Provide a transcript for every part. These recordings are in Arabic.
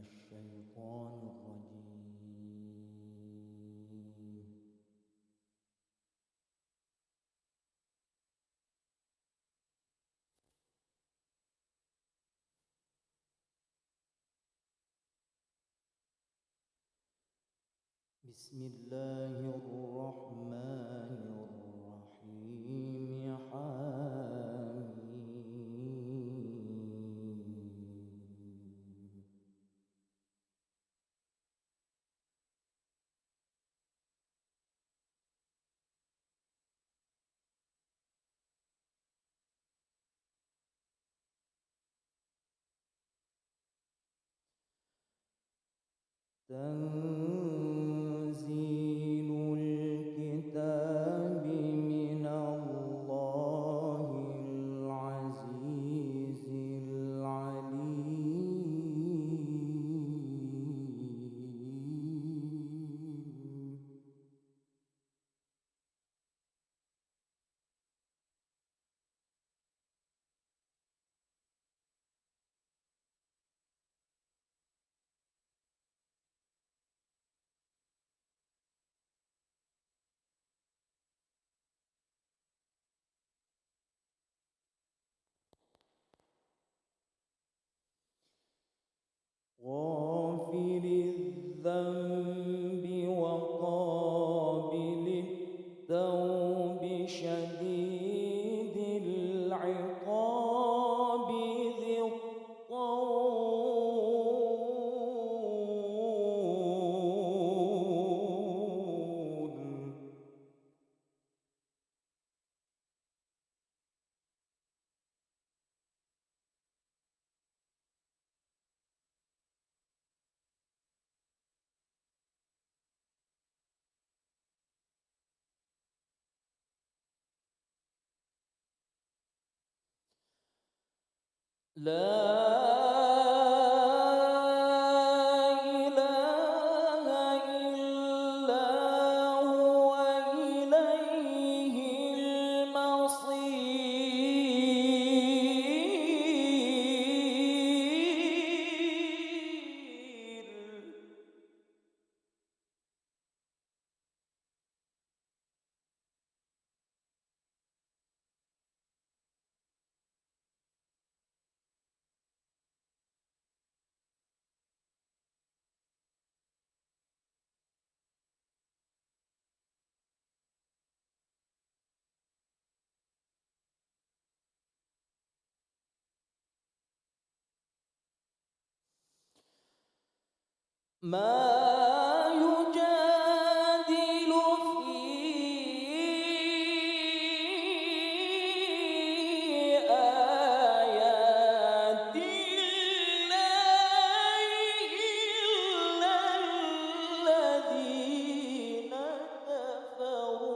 الشيطان الرجيم. بسم الله الرحمن الرحيم. حميم. تنزيل الكتاب من الله العزيز العليم. غافر الذنب وقابل التوب شديد العقاب ذي الطول. لا إله إلا هو إليه المصير. ما يجادل في آيات الله إلا الذين كفروا.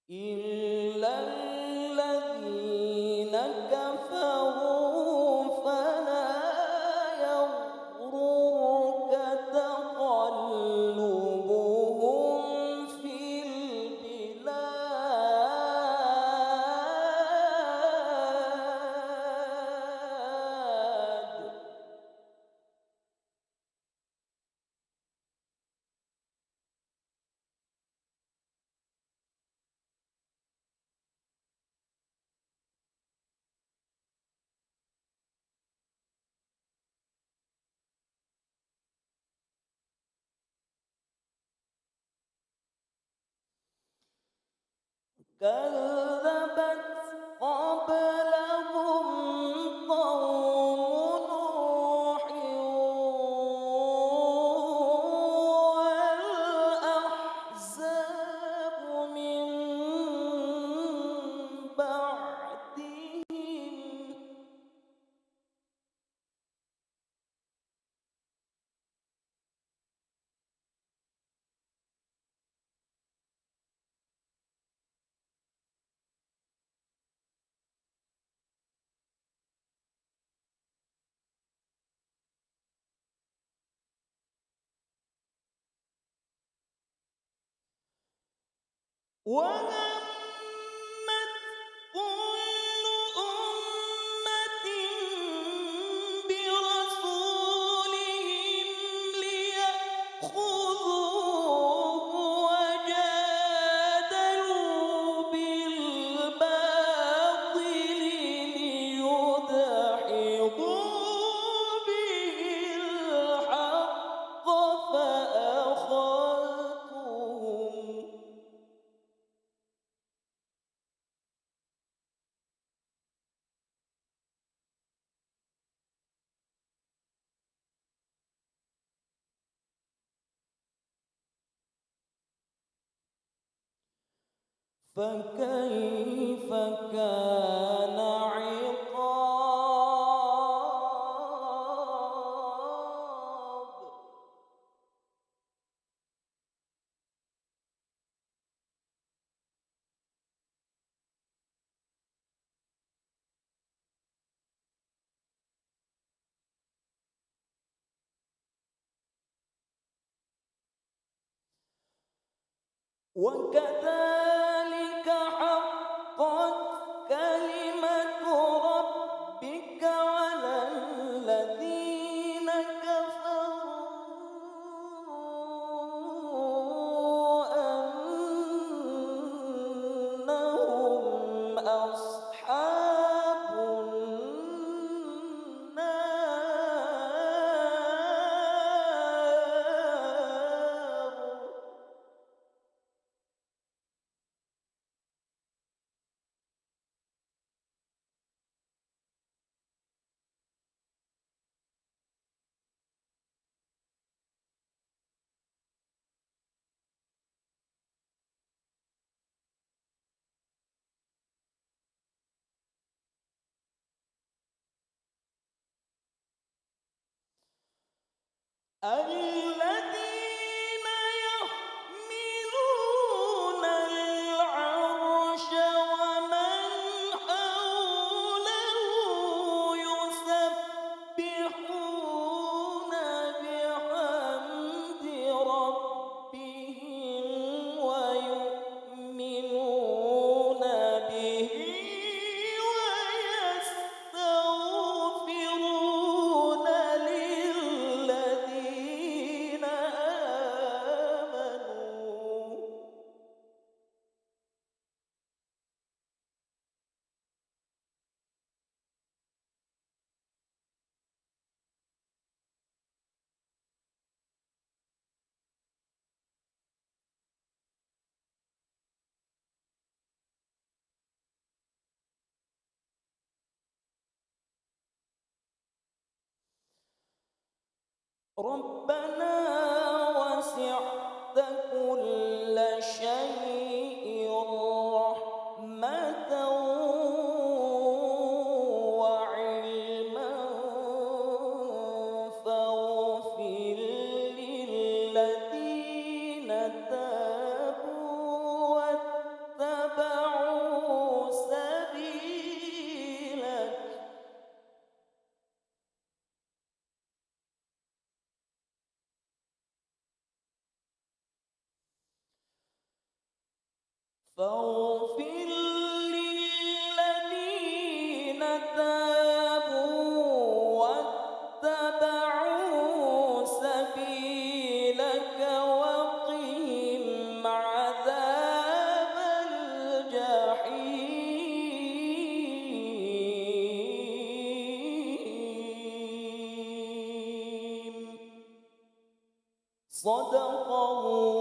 إلا الذين كفروا فلا يغررك تقلبهم في البلاد. كذبت قبلهم قوم نوح والأحزاب من بعدهم. وهمت كل أمة برسولهم ليأخذوه وجادلوا بالباطل ليدحضوا به الحق فأخذتهم. فكيف كان عقاب. وكذلك حقت كلمة ربك على الذين كفروا أنهم أصحاب النار. الذين يحملون العرش ومن حوله يسبحون بحمد ربهم ويؤمنون به ويستغفرون للذين آمنوا. ربنا وسعت كل شيء رحمة وعلما فاغفر للذين تابوا واتبعوا سبيلك. فاغفر للذين تابوا واتبعوا سبيلك وقهم عذاب الجحيم. صدق الله